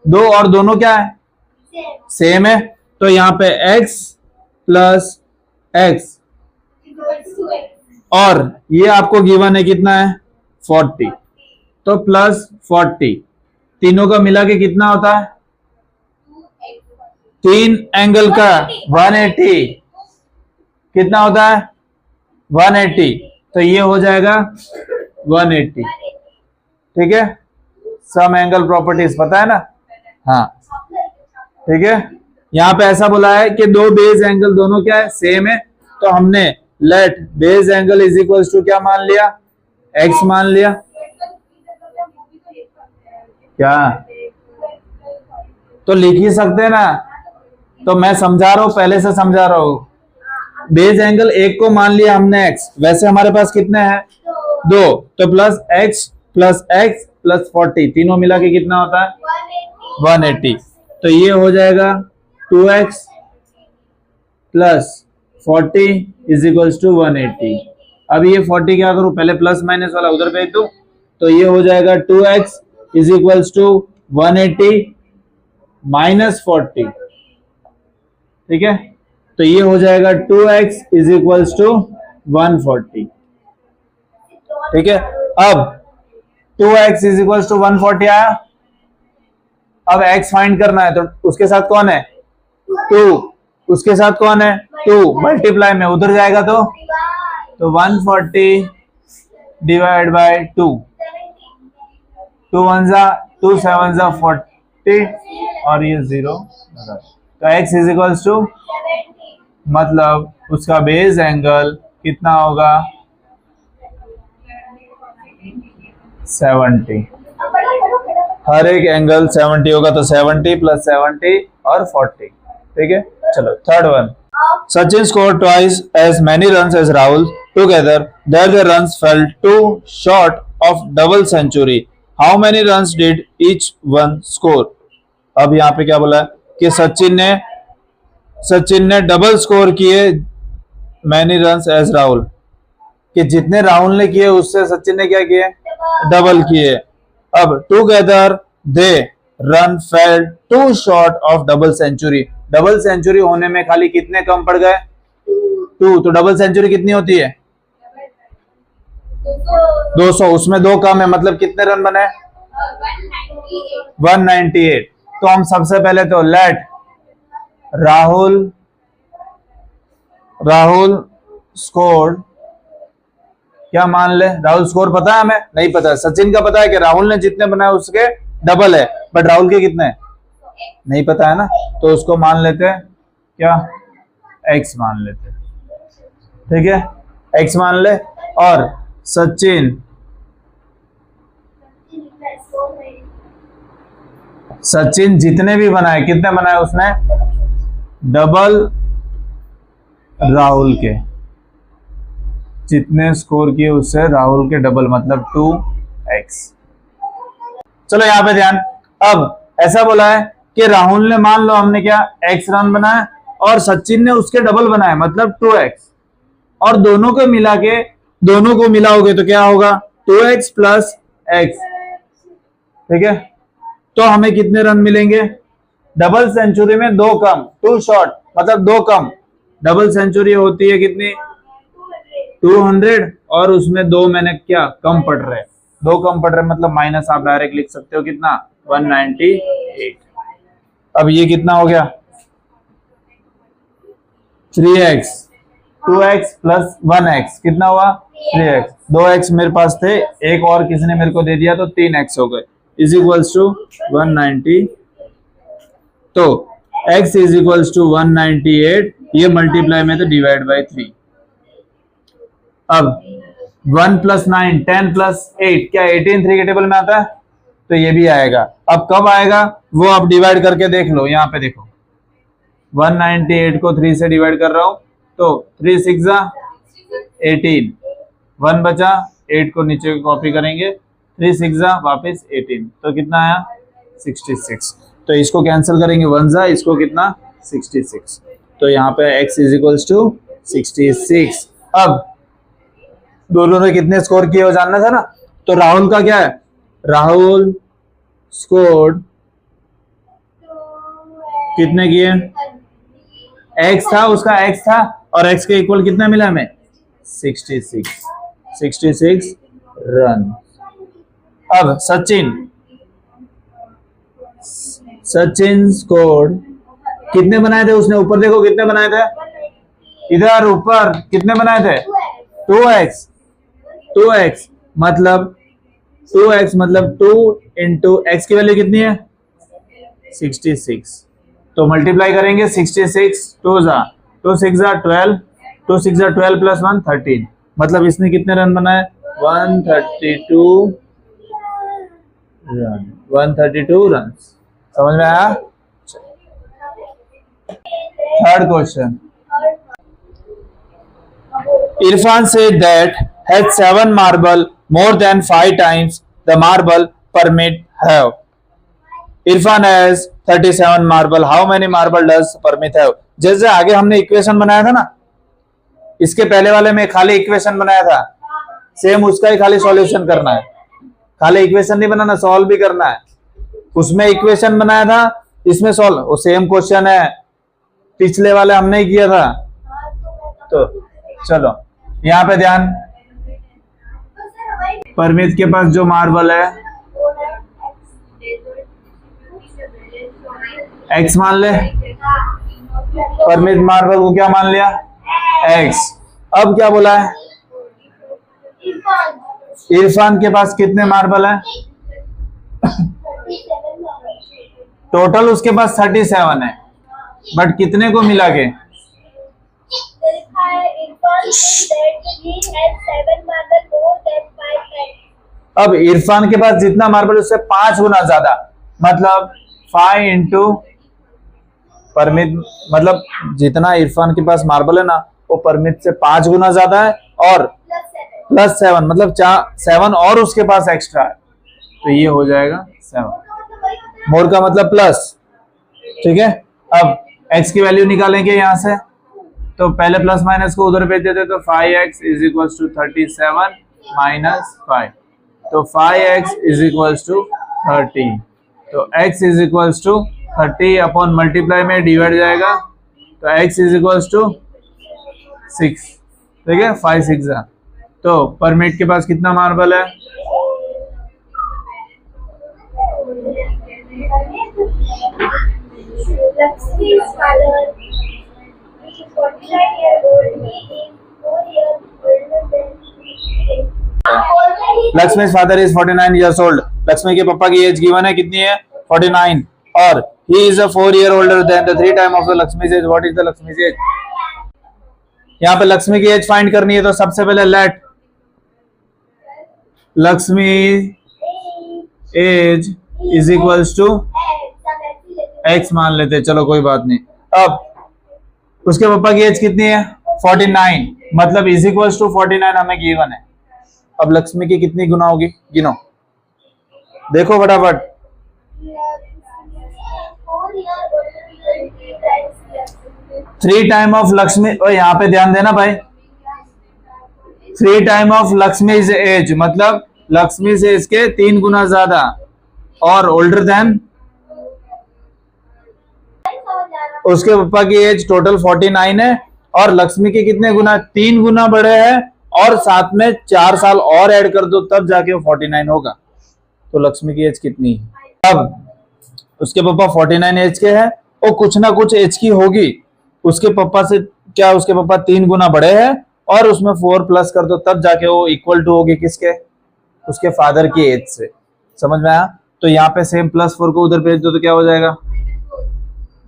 [SPEAKER 1] 2, और दोनों क्या है सेम है, तो यहाँ पे x प्लस x, और ये आपको गिवन है कितना है 40, तो +40, तीनों का मिला के कितना होता है, 3 एंगल का 180, कितना होता है 180, तो ये हो जाएगा 180, ठीक है, सम एंगल प्रॉपर्टीज पता है ना, हाँ ठीक है। यहाँ पे ऐसा बोला है कि 2 बेस एंगल दोनों क्या है सेम है, तो हमने let base angle is equal to क्या मान लिया x मान लिया, क्या तो लिख ही सकते हैं ना, तो मैं समझा रहा हूं, पहले से समझा रहा हूं, बेस एंगल 1 को मान लिया हमने x, वैसे हमारे पास कितने हैं 2, तो +x + x + 40, तीनों मिला के कितना होता है 180, तो ये हो जाएगा 2x + 40 इज इक्वल्स टू 180। अब ये 40 क्या करूं, पहले प्लस माइनस वाला उधर भेज दूं, तो ये हो जाएगा 2x इज इक्वल्स टू 180 - 40, ठीक है, तो ये हो जाएगा 2x इज इक्वल्स टू 140, ठीक है। अब 2x इज इक्वल्स टू 140 आया, अब x फाइंड करना है, तो उसके साथ कौन है 2, उसके साथ कौन है 2, मल्टीप्लाई में उधर जाएगा तो 140 डिवाइड बाय 2, 2 1 जा 2 7 जा 40, और ये 0, तो x इज इक्वल्स टू, मतलब उसका बेस एंगल कितना होगा 70, हर एक एंगल 70 होगा, तो 70 + 70 और 40, ठीक है। चलो third one, Sachin score twice as many runs as Rahul together that the runs fell too short of double century. How many runs did each one score? अब यहाँ पे क्या बोला है कि सचिन ने डबल स्कोर किए मैनी रन्स एज राहुल, कि जितने राहुल ने किए उससे सचिन ने क्या किए, डबल किए. अब together they run fell two short of double century. Double century होने में खाली कितने कम पड़ गए, 2. तो डबल सेंचुरी कितनी होती है 200, उसमें 2 कम है, मतलब कितने रन बने 198. तो हम सबसे पहले तो लेट राहुल स्कोर, क्या मान ले, राहुल स्कोर पता है हमें, नहीं पता. सचिन का पता है कि राहुल ने जितने बनाए उसके डबल है, बट राहुल के कितने नहीं पता है ना, तो उसको मान लेते हैं क्या, x मान लेते. ठीक है, x मान ले. और सचिन जितने भी बनाए, कितने बनाए उसने, डबल राहुल के, जितने स्कोर किए उससे राहुल के डबल, मतलब 2x. चलो यहाँ पे ध्यान. अब ऐसा बोला है कि राहुल ने, मान लो हमने क्या x रन बनाया और सचिन ने उसके डबल बनाए, मतलब 2x, और दोनों को मिलाओगे तो क्या होगा 2x प्लस x. ठीक है, तो हमें कितने रन मिलेंगे, डबल सेंचुरी में 2 कम, 2 शॉर्ट मतलब 2 कम. डबल सेंचुरी होती है कितनी 200, और उसमें 2 मैंने क्या कम पड़ रहे, 2 कम पड़ रहे, मतलब माइनस आप डायरेक्ट लिख सकते हो कितना 198. अब ये कितना हो गया 3x, 2x प्लस 1x कितना हुआ 3x. 2x मेरे पास थे, एक और किसी ने मेरे को दे दिया तो 3x हो गए, इज इक्वल्स टू 190. तो x इज इक्वल्स टू 198, ये मल्टीप्लाई में तो डिवाइड बाय 3. अब 1 प्लस 9 10 प्लस 8 क्या 18 3 के टेबल में आता है, तो ये भी आएगा. अब कब आएगा वो आप डिवाइड करके देख लो. यहाँ पे देखो 198 को 3 से डिवाइड कर रहा हूं, तो 3 6 18, 1 बचा, 8 को नीचे कॉपी करेंगे, 3 6 वापस 18, तो कितना आया 66. तो इसको कैंसिल करेंगे 1 जा, इसको कितना 66. तो यहाँ पे x इज इक्वल्स टू 66. अब दोनों ने कितने स्कोर किए वो जानना था ना, तो राहुल का क्या है, राहुल स्कोर्ड कितने किए, x था उसका, x था, और x के इक्वल कितना मिला हमें 66 रन. अब सचिन स्कोर्ड कितने बनाए थे उसने, ऊपर देखो कितने बनाए थे, इधर ऊपर कितने बनाए थे 2x मतलब 2 इंटू x की वैल्यू कितनी है 66. तो मल्टीप्लाई करेंगे 66, 2 6 12, 2 6 12 प्लस 1 13, मतलब इसने कितने रन बनाए 132 रन. समझ में आया. Third question, Irfan said that had 7 marble more than 5 times the marble permit have. Irfan has 37 marble. How many marble does permit have? जैसे आगे हमने इक्वेशन बनाया था ना, इसके पहले वाले में खाली इक्वेशन बनाया था, सेम उसका ही खाली सॉल्यूशन करना है. खाली इक्वेशन नहीं बनाना, सॉल्व भी करना है. उसमें इक्वेशन बनाया था, इसमें सॉल्व, वो सेम क्वेश्चन है, पिछले वाले हमने ही किया था. तो चलो यहाँ पे ध्यान, परमित के पास जो मार्बल है x मान ले, परमित मार्बल को क्या मान लिया x. अब क्या बोला है, इरफान के पास कितने मार्बल है, टोटल उसके पास 37 है, बट कितने को मिला के, अब इरफान के पास जितना मार्बल उससे 5 गुना ज्यादा, मतलब 5 इंटू परमित, मतलब जितना इरफान के पास मार्बल है ना वो परमित से 5 गुना ज्यादा है, और
[SPEAKER 2] प्लस 7
[SPEAKER 1] +7 मतलब 7 और उसके पास एक्स्ट्रा है, तो ये हो जाएगा 7। मोर का मतलब प्लस, ठीक है। अब x की वैल्यू निकालेंगे यहाँ से, तो पहले प्लस माइनस को उधर भेज देते, तो 5x is equal to 37 minus 5, तो 5x इज इक्वल टू 30, तो x is equal to 30 upon multiply में डिवाइड जाएगा, तो x इज इक्वल टू 6, ठीक है। 5 6 है, तो पर मिनट के पास कितना मार्बल है?
[SPEAKER 2] Lakshmi's father is 49 years old. He is 4 years older than she.
[SPEAKER 1] लक्ष्मी's father is 49 years old. Lakshmi के पापा की एज गिवन है, कितनी है? 49, और he is a 4 year older than the 3 times of the Lakshmi's age. What is the Lakshmi's age? यहाँ पे लक्ष्मी की एज फाइंड करनी है, तो सबसे पहले let Lakshmi age is equals to x मान लेते हैं, चलो कोई बात नहीं। अब उसके पापा की एज कितनी है? 49, मतलब इज इक्वल्स टू 49 हमें गिवन है। अब लक्ष्मी की कितनी गुना होगी, गिनो, देखो फटाफट। 3 टाइम ऑफ लक्ष्मी, और यहाँ पे ध्यान देना भाई, 3 time of Lakshmi is age, मतलब लक्ष्मी से इसके 3 गुना ज्यादा और ओल्डर देन उसके पापा की एज टोटल 49 है, और लक्ष्मी के कितने गुना? 3 गुना बड़े हैं, और साथ में 4 साल और ऐड कर दो तब जाके वो 49 होगा। तो लक्ष्मी की एज कितनी है? अब उसके पापा 49 एज के हैं, और कुछ ना कुछ एज की होगी उसके पापा से, क्या उसके पापा 3 गुना बड़े हैं, और उसमें 4 प्लस कर दो तब जाके वो इक्वल टू होगी किसके? उसके फादर की एज से। समझ में आया? तो यहाँ पे सेम +4 को उधर भेज दो तो क्या हो जाएगा?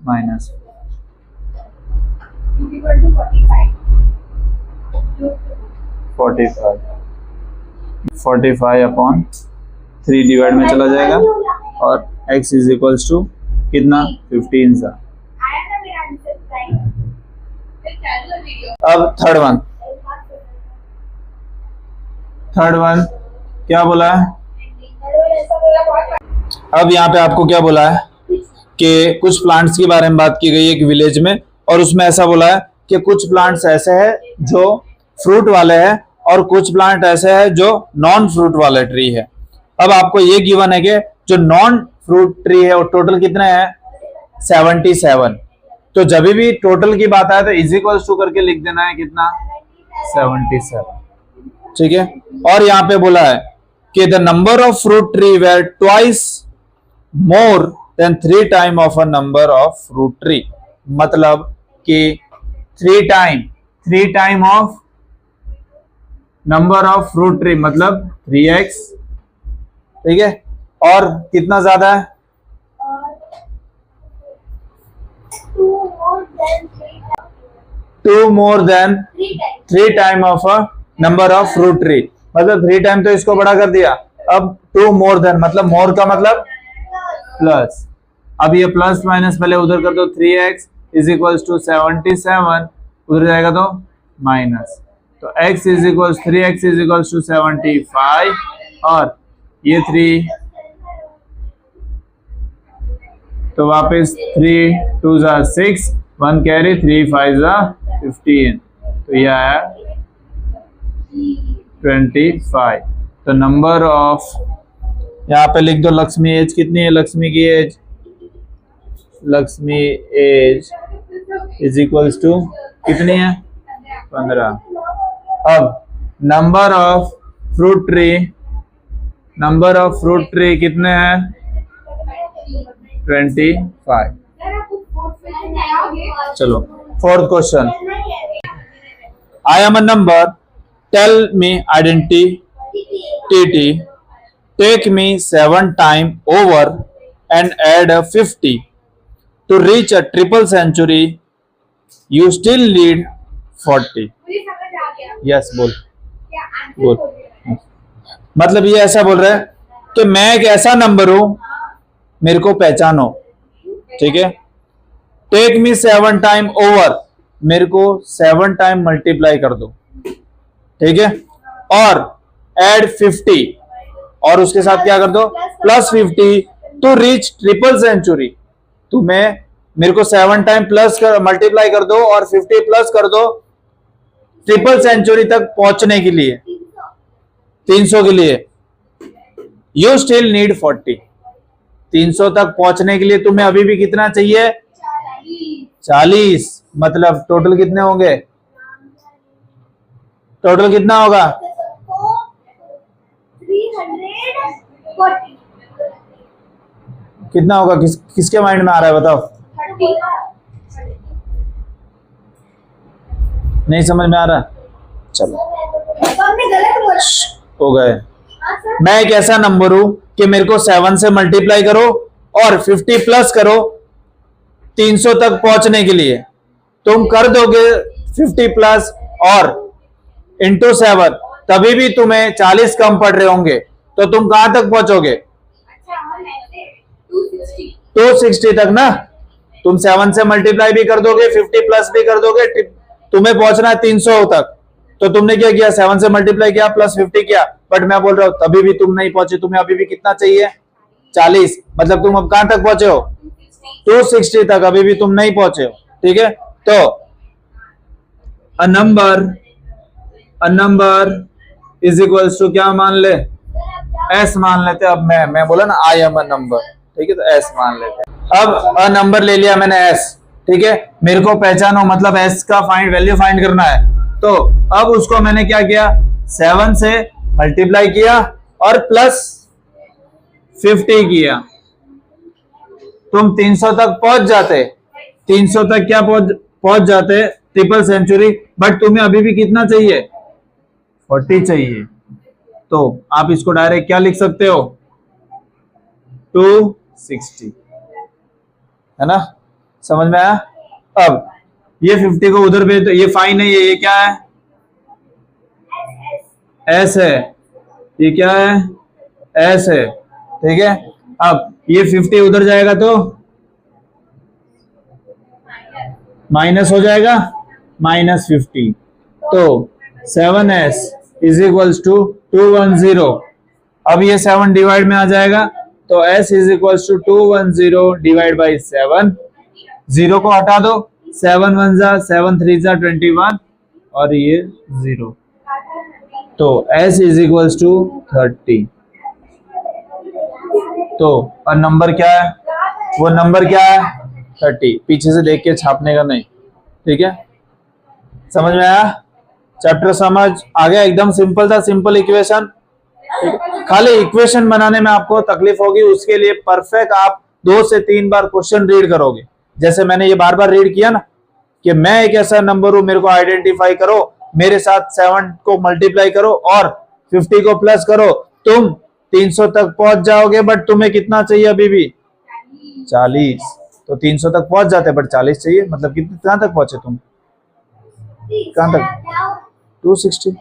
[SPEAKER 1] माइनस 45 अपॉन 3 डिवाइड में चला जाएगा, और x इज इक्वल्स टू कितना? 15 सा। अब थर्ड वन क्या बोला है? अब यहाँ पे आपको क्या बोला है कि कुछ प्लांट्स के बारे में बात की गई है एक विलेज में, और उसमें ऐसा बोला है कि कुछ प्लांट्स ऐसे हैं जो फ्रूट वाले हैं, और कुछ प्लांट ऐसे हैं जो नॉन फ्रूट वाले ट्री है। अब आपको ये गिवन है कि जो नॉन फ्रूट ट्री है वो टोटल कितने हैं? 77। तो जब भी टोटल की बात आए तो इज इक्वल्स टू करके लिख देना है, कितना? 77, ठीक है। और यहाँ पे बोला है कि the number of fruit tree were twice more than 3 time of a number of fruit tree, मतलब कि 3 time of number of fruit tree, मतलब 3x, ठीक है। और कितना ज्यादा है? 2 more than 3 time of a number of fruit tree, मतलब 3 टाइम तो इसको बड़ा कर दिया। अब 2 more than, मतलब मोर का मतलब प्लस। अब ये प्लस माइनस पहले उधर कर दो, 3x इज इक्वल्स टू 77, उधर जाएगा तो माइनस, तो x is equals 3x is equals to 75, और ये 3, तो वापस 3 2 6, 1 कैरी, 3 5 15, तो ये आया 25। तो नंबर ऑफ, यहाँ पे लिख दो लक्ष्मी एज कितनी है? लक्ष्मी की age, Lakshmi age is equals to कितनी है? 15। अब नंबर ऑफ फ्रूट ट्री कितने हैं? 25। चलो fourth question, I am a number, tell me identity, take me 7 time over and add 50 to reach a triple century, you still need 40. Yes, बोल। मतलब ये ऐसा बोल रहा है कि मैं एक ऐसा नंबर हूं, मेरे को पहचानो, ठीक है। टेक मी 7 टाइम ओवर, मेरे को 7 टाइम मल्टीप्लाई कर दो, ठीक है, और एड 50 और उसके साथ क्या कर दो +50 टू रीच ट्रिपल सेंचुरी। तुम्हें मेरे को 7 टाइम प्लस कर मल्टीप्लाई कर दो और 50 प्लस कर दो ट्रिपल सेंचुरी तक पहुंचने के लिए, 300 के लिए। You still need 40। 300 तक पहुंचने के लिए तुम्हें अभी भी कितना चाहिए? 40। मतलब टोटल कितने होंगे? टोटल कितना होगा?
[SPEAKER 2] 340।
[SPEAKER 1] कितना होगा? किसके माइंड में आ रहा है बताओ? नहीं समझ में आ रहा? चलो
[SPEAKER 2] हमने गलत बोला।
[SPEAKER 1] हो गए।
[SPEAKER 2] हाँ सर।
[SPEAKER 1] मैं एक ऐसा नंबर हूं कि मेरे को 7 से मल्टीप्लाई करो और 50 प्लस करो 300 तक पहुंचने के लिए। तुम कर दोगे 50 प्लस और इंटू 7, तभी भी तुम्हें 40 कम पड़ रहे होंगे, तो तुम कहां तक पहुंचोगे?
[SPEAKER 2] अच्छा हम ऐसे 260।
[SPEAKER 1] 260 तक ना। तुम 7 से मल्टीप्लाई भी कर दोगे, 50 प्लस भी कर दोगे, तुम्हें पहुंचना है 300 तक। तो तुमने क्या किया? 7 से मल्टीप्लाई किया प्लस 50 किया, बट मैं बोल रहा हूं तभी भी तुम नहीं पहुंचे। तुम्हें अभी भी कितना चाहिए? 40। मतलब तुम अब कहां तक पहुंचे हो? 260 तक अभी भी तुम नहीं पहुंचे हो। ठीक है, तो a number is equals to क्या मान ले? एस मान लेते। अब मैं बोला ना आई एम अ नंबर, ठीक है, तो एस मान लेते। अब अ नंबर ले लिया मैंने एस, ठीक है। मेरे को पहचानो, मतलब एस का वैल्यू फाइंड करना है। तो अब उसको मैंने क्या किया? 7 से मल्टीप्लाई किया और प्लस 50 किया। तुम 300 तक पहुंच जाते। 300 तक क्या पहुंच जाते? Triple century. बट तुम्हें अभी भी कितना चाहिए? 40 चाहिए। तो आप इसको डायरेक्ट क्या लिख सकते हो? 260, है ना? समझ में आया? अब ये 50 को उधर भेज दो। ये फाइन है, ये क्या है? एस है। ये क्या है? एस है, ठीक है। अब ये 50 उधर जाएगा तो माइनस हो जाएगा, -50। तो 7s इज इक्वल्स टू 210। अब ये 7 डिवाइड में आ जाएगा, तो s is equals to 210 divide by 7। 0 को हटा दो, 7 1 जा 7 3 जा 21 और ये 0। तो s इज इक्वल्स टू 30। तो और नंबर क्या है? वो नंबर क्या है? 30। पीछे से देख के छापने का नहीं, ठीक है। समझ में आया? चैप्टर समझ आ गया? एकदम सिंपल था, सिंपल इक्वेशन। खाली इक्वेशन बनाने में आपको तकलीफ होगी, उसके लिए परफेक्ट आप 2 से 3 बार क्वेश्चन रीड करोगे। जैसे मैंने ये बार बार रीड किया ना कि मैं एक ऐसा नंबर हूं, मेरे को आइडेंटिफाई करो, मेरे साथ 7 को मल्टीप्लाई करो और 50 को प्लस करो, तुम 300 तक पहुंच जाओगे। बट तुम्हें कितना चाहिए अभी भी? 40। तो 300 तक पहुंच जाते, बट 40 चाहिए। मतलब कितने कहां तक पहुंचे तुम? कहां तक? 260।